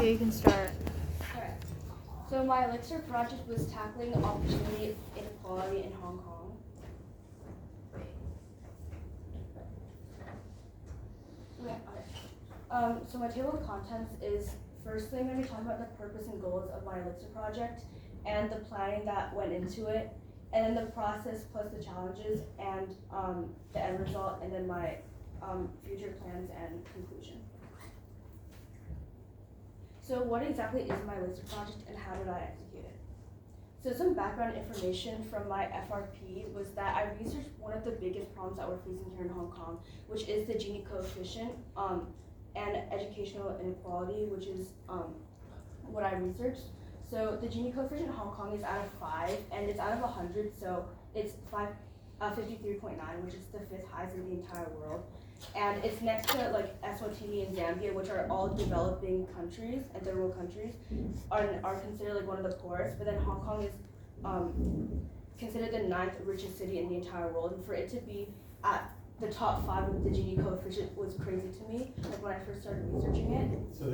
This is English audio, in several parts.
Okay, you can start. Alright. So my elixir project was tackling opportunity inequality in Hong Kong. So my table of contents is, firstly I'm going to be talking about the purpose and goals of my elixir project and the planning that went into it, and then the process plus the challenges and the end result, and then my future plans and conclusion. So what exactly is my elixir project and how did I execute it? So some background information from my FRP was that I researched one of the biggest problems that we're facing here in Hong Kong, which is the Gini coefficient and educational inequality, which is what I researched. So the Gini coefficient in Hong Kong is out of 5, and it's out of 100, so it's 53.9, which is the 5th highest in the entire world. And it's next to like Eswatini and Zambia, which are all developing countries and third world countries, are considered like one of the poorest. But then Hong Kong is considered the 9th richest city in the entire world, and for it to be at the top 5 with the Gini coefficient was crazy to me, like when I first started researching it. So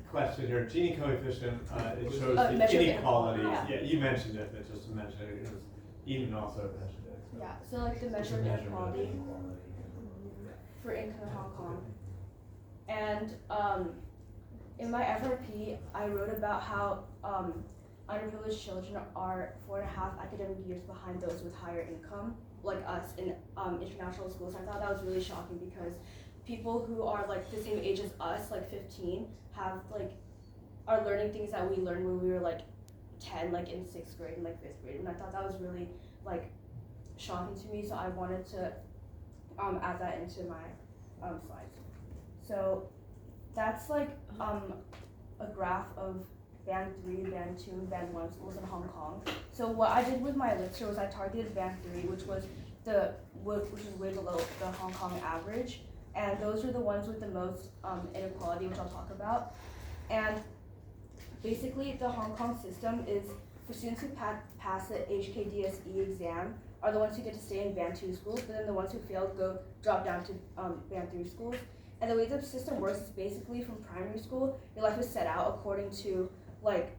question here. Gini coefficient, it shows the measure inequality. inequality. Yeah, you mentioned it, but just to mention it, it was Eden also mentioned it. So. Yeah, so like the measure of inequality for income in Hong Kong. And in my FRP, I wrote about how underprivileged children are 4.5 academic years behind those with higher income, like us in international schools. I thought that was really shocking because people who are like the same age as us, like 15, are learning things that we learned when we were like 10, like in 6th grade and like 5th grade. And I thought that was really like shocking to me, so I wanted to add that into my slides. So that's like a graph of band 3, band 2, and band 1 schools in Hong Kong. So what I did with my elixir was I targeted band 3, which was way below the Hong Kong average, and those are the ones with the most inequality, which I'll talk about. And basically the Hong Kong system is for students who pass the HKDSE exam are the ones who get to stay in band 2 schools, but then the ones who fail drop down to band 3 schools. And the way the system works is basically from primary school, your life is set out according to like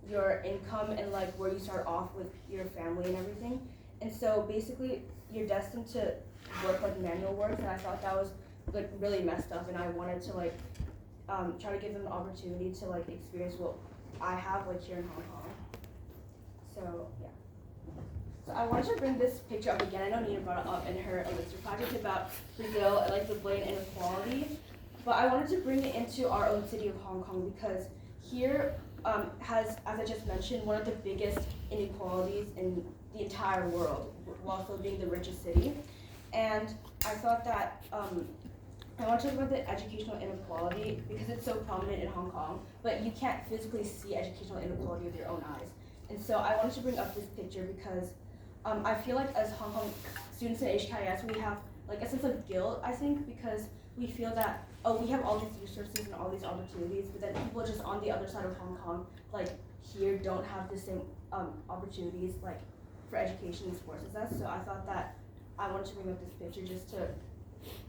your income and like where you start off with your family and everything. And so basically you're destined to work like manual work, and I thought that was like really messed up, and I wanted to like try to give them the opportunity to like experience what I have like here in Hong Kong. So yeah. So I wanted to bring this picture up again. I know Nina brought it up in her elixir project about Brazil and like the blatant inequality, but I wanted to bring it into our own city of Hong Kong because here has, as I just mentioned, one of the biggest inequalities in the entire world, while still being the richest city. And I thought that I want to talk about the educational inequality because it's so prominent in Hong Kong, but you can't physically see educational inequality with your own eyes. And so I wanted to bring up this picture because I feel like as Hong Kong students in HKIS, we have like a sense of guilt, I think, because we feel that, oh, we have all these resources and all these opportunities, but then people just on the other side of Hong Kong, like here, don't have the same opportunities like for education and sports as us. So I thought that I wanted to bring up this picture just to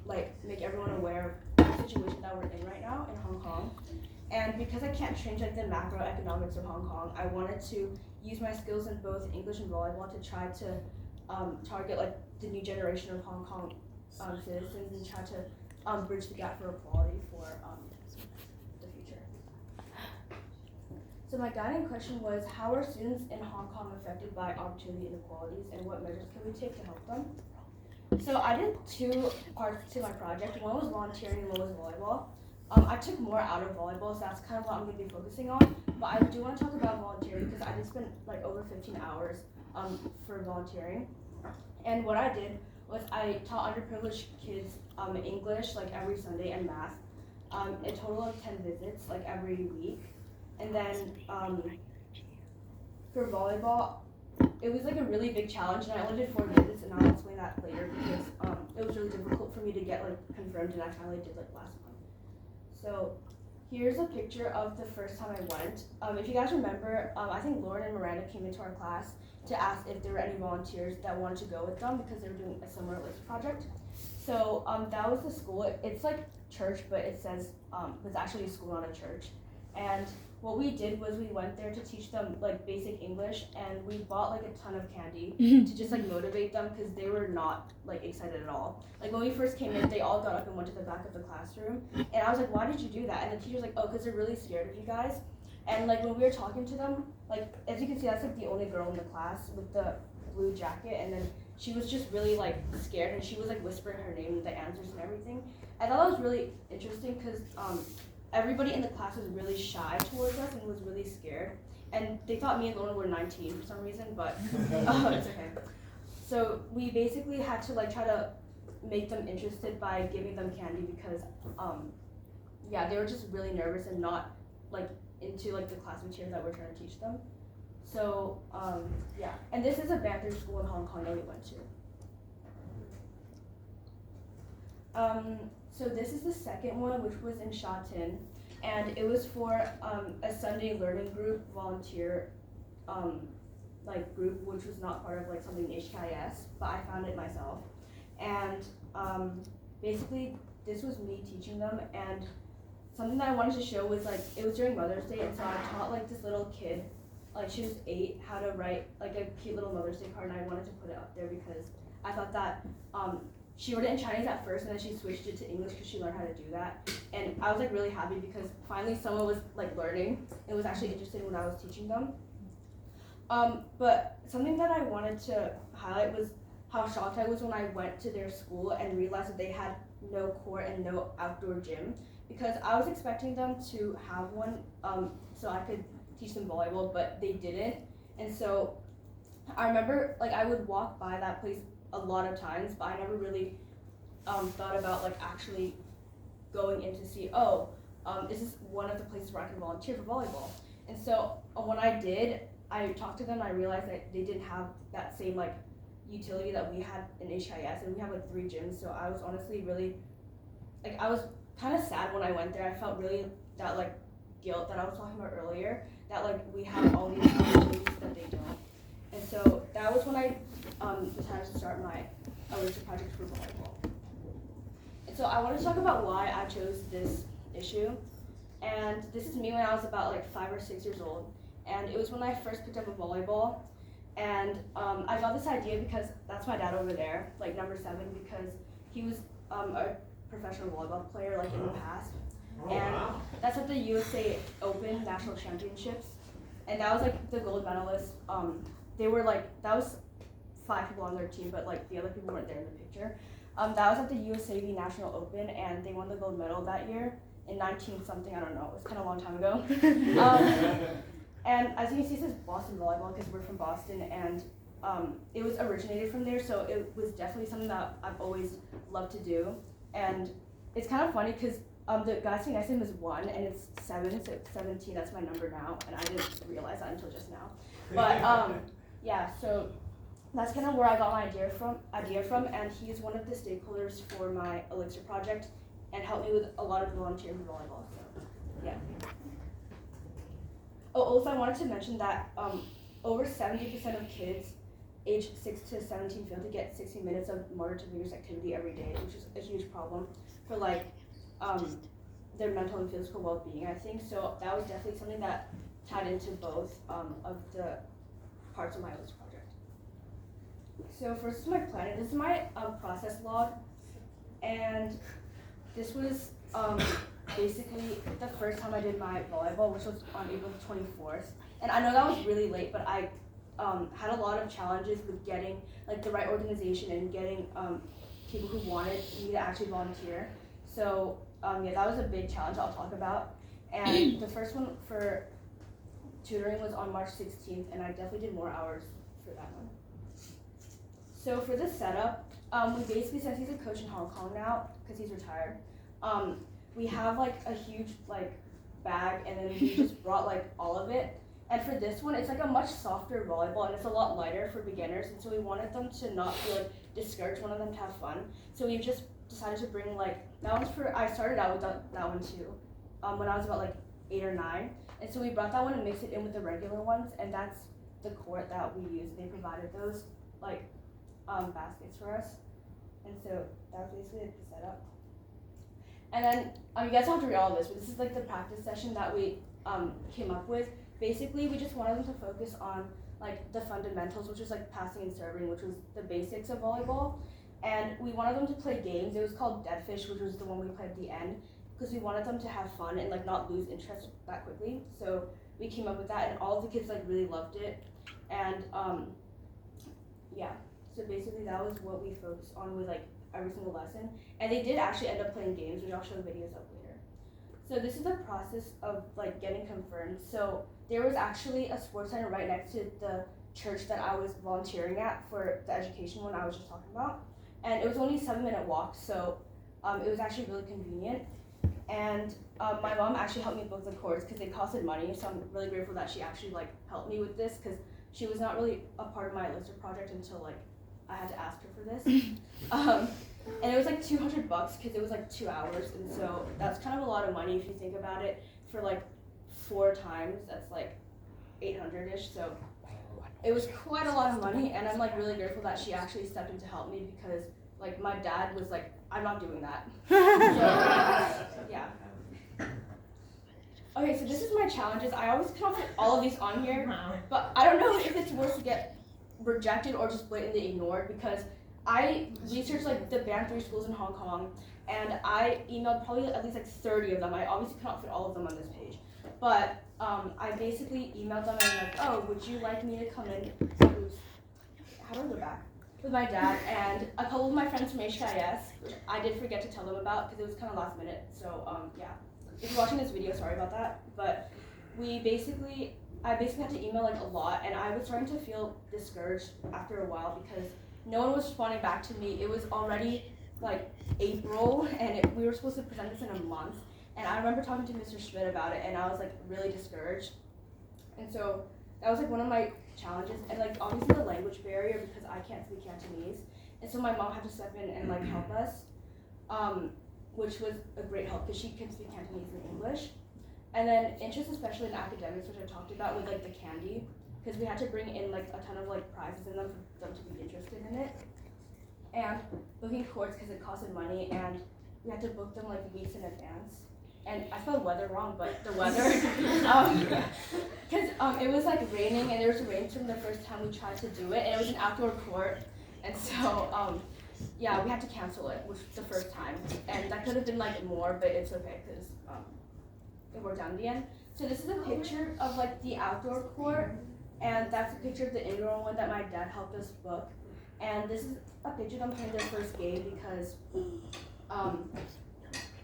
like make everyone aware of the situation that we're in right now in Hong Kong. And because I can't change like the macroeconomics of Hong Kong, I wanted to use my skills in both English and volleyball to try to target like the new generation of Hong Kong citizens and try to bridge the gap for equality for the future. So my guiding question was, how are students in Hong Kong affected by opportunity inequalities, and what measures can we take to help them? So I did 2 parts to my project. One was volunteering and one was volleyball. I took more out of volleyball, so that's kind of what I'm going to be focusing on. But I do want to talk about volunteering because I did spend like over 15 hours for volunteering. And what I did was I taught underprivileged kids English like every Sunday and math, a total of 10 visits like every week. And then for volleyball, it was like a really big challenge, and I only did 4 visits, and I'll explain that later because it was really difficult for me to get like confirmed, and I finally did like last month. So here's a picture of the first time I went. If you guys remember, I think Lauren and Miranda came into our class to ask if there were any volunteers that wanted to go with them because they were doing a summer elixir project. So that was the school. It's like church, but it says it's actually a school, not a church. And what we did was we went there to teach them like basic English, and we bought like a ton of candy to just like motivate them because they were not like excited at all. Like when we first came in, they all got up and went to the back of the classroom, and I was like, "Why did you do that?" And the teacher's like, "Oh, because they're really scared of you guys." And like when we were talking to them, like as you can see, that's like the only girl in the class with the blue jacket, and then she was just really like scared, and she was like whispering her name and the answers and everything. I thought that was really interesting because everybody in the class was really shy towards us and was really scared, and they thought me and Lona were 19 for some reason, but it's okay. So we basically had to like try to make them interested by giving them candy because they were just really nervous and not like into like the class material that we're trying to teach them. So and this is a Panther school in Hong Kong that we went to. So this is the second one, which was in Sha Tin, and it was for a Sunday learning group volunteer like group, which was not part of like something HKIS, but I found it myself. And basically this was me teaching them, and something that I wanted to show was like it was during Mother's Day, and so I taught like this little kid, like she was 8, how to write like a cute little Mother's Day card, and I wanted to put it up there because I thought that she wrote it in Chinese at first, and then she switched it to English because she learned how to do that. And I was like really happy because finally someone was like learning and was actually interested in what I was teaching them. But something that I wanted to highlight was how shocked I was when I went to their school and realized that they had no court and no outdoor gym, because I was expecting them to have one so I could teach them volleyball, but they didn't. And so I remember like I would walk by that place a lot of times, but I never really thought about like actually going in to see, is this one of the places where I can volunteer for volleyball? And so when I did, I talked to them, and I realized that they didn't have that same like utility that we had in HIS, and we have like 3 gyms. So I was honestly really like, I was kind of sad when I went there. I felt really that like guilt that I was talking about earlier, that like we have all these opportunities that they don't. And so that was when I decided to start my research project for volleyball. And so I want to talk about why I chose this issue. And this is me when I was about like 5 or 6 years old. And it was when I first picked up a volleyball. And I got this idea because that's my dad over there, like number 7, because he was a professional volleyball player like in the past. And that's at the USA Open National Championships. And that was like the gold medalist. They were like, that was 5 people on their team, but like the other people weren't there in the picture. That was at the USAV National Open, and they won the gold medal that year in 19-something, I don't know, it was kind of a long time ago. And as you can see, it says Boston Volleyball because we're from Boston, and it was originated from there, so it was definitely something that I've always loved to do. And it's kind of funny because the guy sitting next to him is 1, and it's 7, so 17, that's my number now, and I didn't realize that until just now. But so that's kind of where I got my idea from, and he's one of the stakeholders for my Elixir project and helped me with a lot of volunteering for volleyball, so yeah. Oh, also I wanted to mention that over 70% of kids aged 6 to 17 fail to get 60 minutes of motor to vigorous activity every day, which is a huge problem for like their mental and physical well-being, I think. So that was definitely something that tied into both of the parts of my Elixir project. So first is my planning. This is my process log, and this was basically the first time I did my volleyball, which was on April 24th. And I know that was really late, but I had a lot of challenges with getting like the right organization and getting people who wanted me to actually volunteer. So that was a big challenge I'll talk about. And the first one for tutoring was on March 16th, and I definitely did more hours for that one. So for the setup, we basically, since he's a coach in Hong Kong now, because he's retired, we have like a huge like bag, and then we just brought like all of it. And for this one, it's like a much softer volleyball, and it's a lot lighter for beginners, and so we wanted them to not feel like discouraged, wanted them to have fun. So we just decided to bring like, that one's for, I started out with that one too, when I was about like 8 or 9. And so we brought that one and mixed it in with the regular ones, and that's the court that we used. They provided those like baskets for us. And so that was basically the setup. And then you guys don't have to read all of this, but this is like the practice session that we came up with. Basically, we just wanted them to focus on like the fundamentals, which was like passing and serving, which was the basics of volleyball. And we wanted them to play games. It was called Dead Fish, which was the one we played at the end, because we wanted them to have fun and like not lose interest that quickly. So we came up with that, and all of the kids like really loved it. And yeah, so basically that was what we focused on with like every single lesson. And they did actually end up playing games, which I'll show videos of later. So this is the process of like getting confirmed. So there was actually a sports center right next to the church that I was volunteering at for the education one I was just talking about. And it was only a 7-minute walk, so it was actually really convenient. And my mom actually helped me book the course because they costed money, so I'm really grateful that she actually like helped me with this, because she was not really a part of my Lister project until like I had to ask her for this. And it was like $200 because it was like 2 hours, and so that's kind of a lot of money if you think about it. For like 4 times, that's like 800-ish, so it was quite a lot of money, and I'm like really grateful that she actually stepped in to help me, because like my dad was like, I'm not doing that. So, yeah. Okay, so this is my challenges. I always cannot fit all of these on here, but I don't know if it's worth to get rejected or just blatantly ignored, because I researched like the band 3 schools in Hong Kong, and I emailed probably at least like 30 of them. I obviously cannot fit all of them on this page, but I basically emailed them and I'm like, oh, would you like me to come in? How do I go back? With my dad and a couple of my friends from HKIS, which I did forget to tell them about because it was kind of last minute. So yeah, if you're watching this video, sorry about that. But I basically had to email like a lot, and I was starting to feel discouraged after a while because no one was responding back to me. It was already like April, and we were supposed to present this in a month. And I remember talking to Mr. Schmidt about it, and I was like really discouraged. And so that was like one of my challenges, and like obviously the language barrier because I can't speak Cantonese. And so my mom had to step in and like help us, which was a great help because she can speak Cantonese and English. And then interest, especially in academics, which I talked about with like the candy, because we had to bring in like a ton of like prizes in them for them to be interested in it. And booking courts because it costed money, and we had to book them like weeks in advance. And I spelled weather wrong, but the weather, because it was like raining, and there was a rainstorm the first time we tried to do it, and it was an outdoor court, and so yeah, we had to cancel it, which was the first time, and that could have been like more, but it's okay because it worked out in the end. So this is a picture of like the outdoor court, and that's a picture of the indoor one that my dad helped us book, and this is a picture of them playing their first game because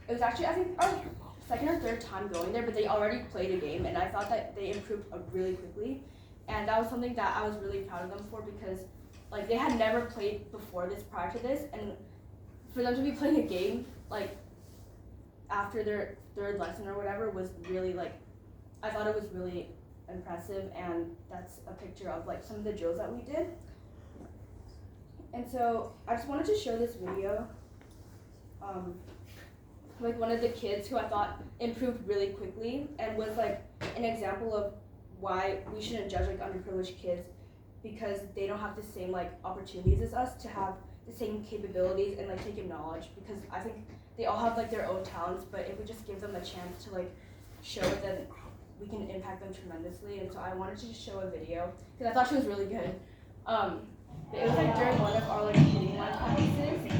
it was actually I think our second or third time going there, but they already played a game, and I thought that they improved really quickly, and that was something that I was really proud of them for because like they had never played before this prior to this, and for them to be playing a game like after their third lesson or whatever was really like, I thought it was really impressive, and that's a picture of like some of the drills that we did. And so I just wanted to show this video. Like one of the kids who I thought improved really quickly and was like an example of why we shouldn't judge like underprivileged kids because they don't have the same like opportunities as us to have the same capabilities and like take in knowledge, because I think they all have like their own talents, but if we just give them a chance to like show it, then we can impact them tremendously. And so I wanted to just show a video because I thought she was really good. But it was like during one of our like hitting line practices,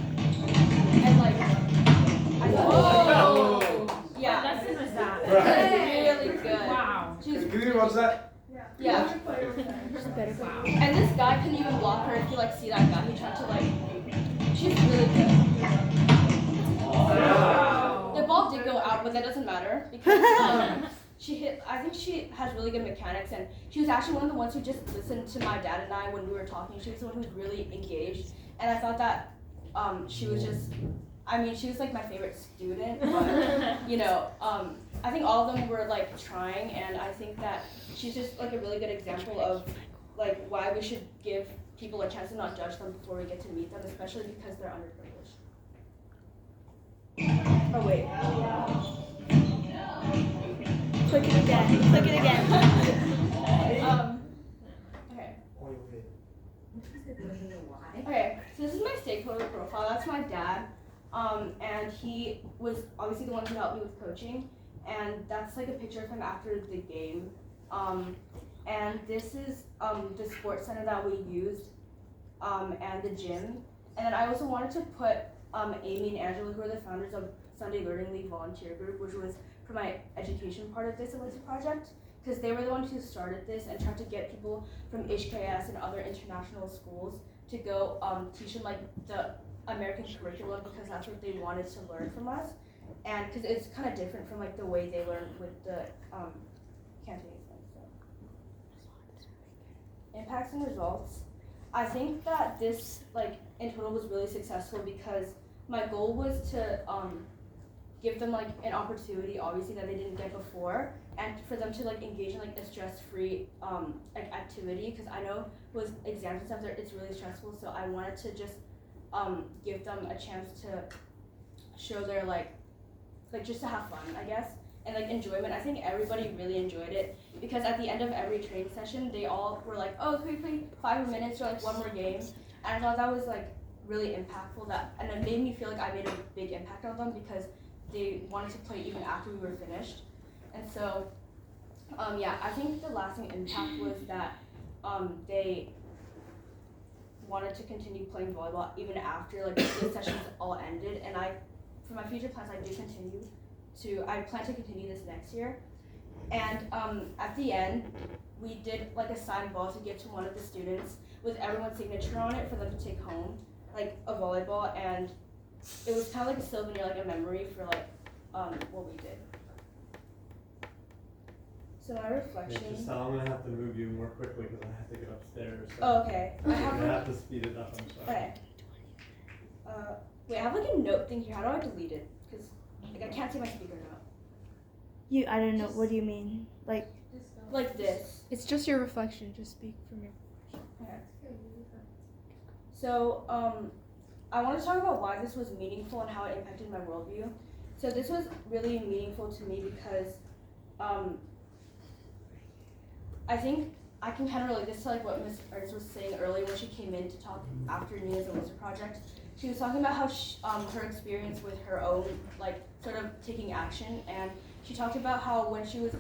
and like whoa! Yeah. What lesson was that? Really good. Wow. She's Can you watch that? yeah. Wow. And this guy couldn't even block her. If you like see that guy, he tried to like. She's really good. Wow. The ball did go out, but that doesn't matter because she hit. I think she has really good mechanics, and she was actually one of the ones who just listened to my dad and I when we were talking. She was the one who was really engaged, and I thought that she was just. I mean, she was like my favorite student, but you know, I think all of them were like trying, and I think that she's just like a really good example of like why we should give people a chance to not judge them before we get to meet them, especially because they're underprivileged. Oh wait. Click it again. Click it again. Okay. Okay, so this is my stakeholder profile. That's my dad. And he was obviously the one who helped me with coaching. And that's like a picture of him after the game. And this is the sports center that we used, and the gym. And then I also wanted to put Amy and Angela, who are the founders of Sunday Learning League Volunteer Group, which was for my education part of this Elisa project, because they were the ones who started this and tried to get people from HKS and other international schools to go teach them like the American curriculum, because that's what they wanted to learn from us, and because it's kind of different from like the way they learn with the Cantonese thing. So impacts and results. I think that this like in total was really successful because my goal was to give them like an opportunity, obviously, that they didn't get before, and for them to like engage in like a stress-free like activity, because I know with exams and stuff it's really stressful. So I wanted to just give them a chance to show their like just to have fun, I guess, and like enjoyment. I think everybody really enjoyed it because at the end of every training session, they all were like, "Oh, can we play 5 more minutes or like one more game?" And I thought that was like really impactful. And it made me feel like I made a big impact on them because they wanted to play even after we were finished. And so, yeah, I think the lasting impact was that they wanted to continue playing volleyball even after like the sessions all ended. And for my future plans, I plan to continue this next year. And at the end, we did like a signed ball to give to one of the students with everyone's signature on it for them to take home, like a volleyball, and it was kind of like a souvenir, like a memory for like what we did. So my reflection. Hey, Gisele, I'm gonna have to move you more quickly because I have to get upstairs. So Oh, okay. I have to speed it up. I'm sorry. Okay. Wait, I have like a note thing here. How do I delete it? Because like I can't see my speaker note. I don't know. What do you mean? Like this. It's just your reflection. Just speak from your. Okay. So I want to talk about why this was meaningful and how it impacted my worldview. So this was really meaningful to me because I think I can kind of relate this to like what Ms. Ernst was saying earlier when she came in to talk after Nina's Elisa project. She was talking about how her experience with her own like sort of taking action, and she talked about how when she was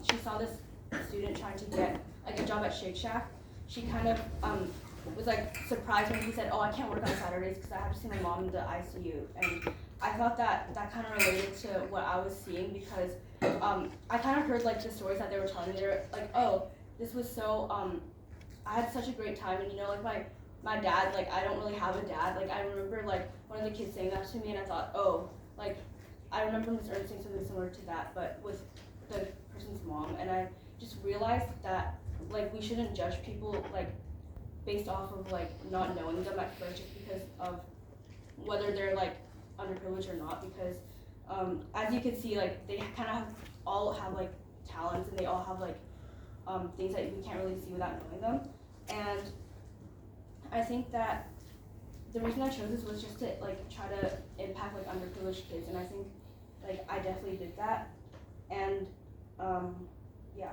she saw this student trying to get like a job at Shake Shack, she kind of was like surprised when he said, "Oh, I can't work on Saturdays because I have to see my mom in the ICU." And I thought that kind of related to what I was seeing because I kind of heard like the stories that they were telling me. They were like, "Oh, this was so I had such a great time," and you know, like my dad, like I don't really have a dad. Like I remember like one of the kids saying that to me, and I thought, oh, like I remember Ms. Ernst saying something similar to that, but with the person's mom, and I just realized that like we shouldn't judge people like based off of like not knowing them at first, just because of whether they're like underprivileged or not. Because as you can see, like they kind of all have like talents, and they all have like things that we can't really see without knowing them. And I think that the reason I chose this was just to like try to impact like underprivileged kids, and I think like I definitely did that. And yeah.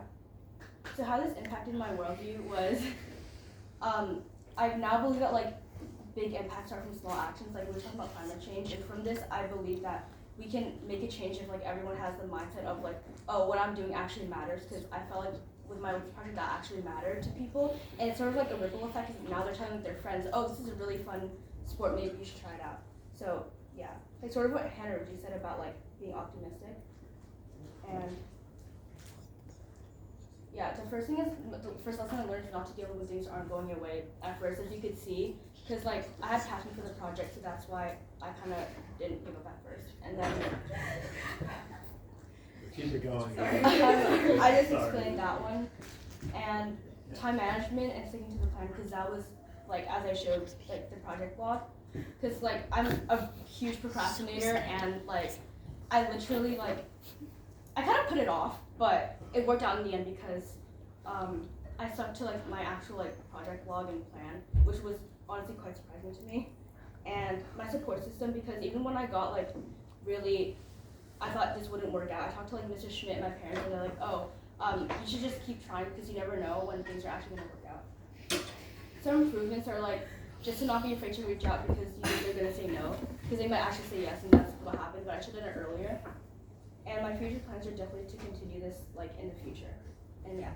So how this impacted my worldview was I now believe that like big impacts start from small actions. Like we were talking about climate change, and from this I believe that we can make a change if like everyone has the mindset of like, oh, what I'm doing actually matters, because I felt like with my project that actually mattered to people, and it's sort of like a ripple effect because now they're telling their friends, oh, this is a really fun sport, maybe you should try it out. So yeah, like sort of what Hannah Ritchie said about like being optimistic. And yeah, the first lesson I learned is not to give up when things aren't going your way at first, as you could see, because like I had passion for the project, so that's why I kind of didn't give up at first. And then keep it going. I just explained that one, and time management and sticking to the plan, because that was like as I showed like the project blog, because like I'm a huge procrastinator, and like I literally like I kind of put it off, but it worked out in the end because I stuck to like my actual like project log and plan, which was honestly quite surprising to me. And my support system, because even when I got like really, I thought this wouldn't work out, I talked to like Mr. Schmidt and my parents, and they're like, oh, you should just keep trying because you never know when things are actually gonna work out. Some improvements are like just to not be afraid to reach out because you think they're gonna say no, because they might actually say yes, and that's what happened. But I should have done it earlier. And my future plans are definitely to continue this like in the future. And yeah.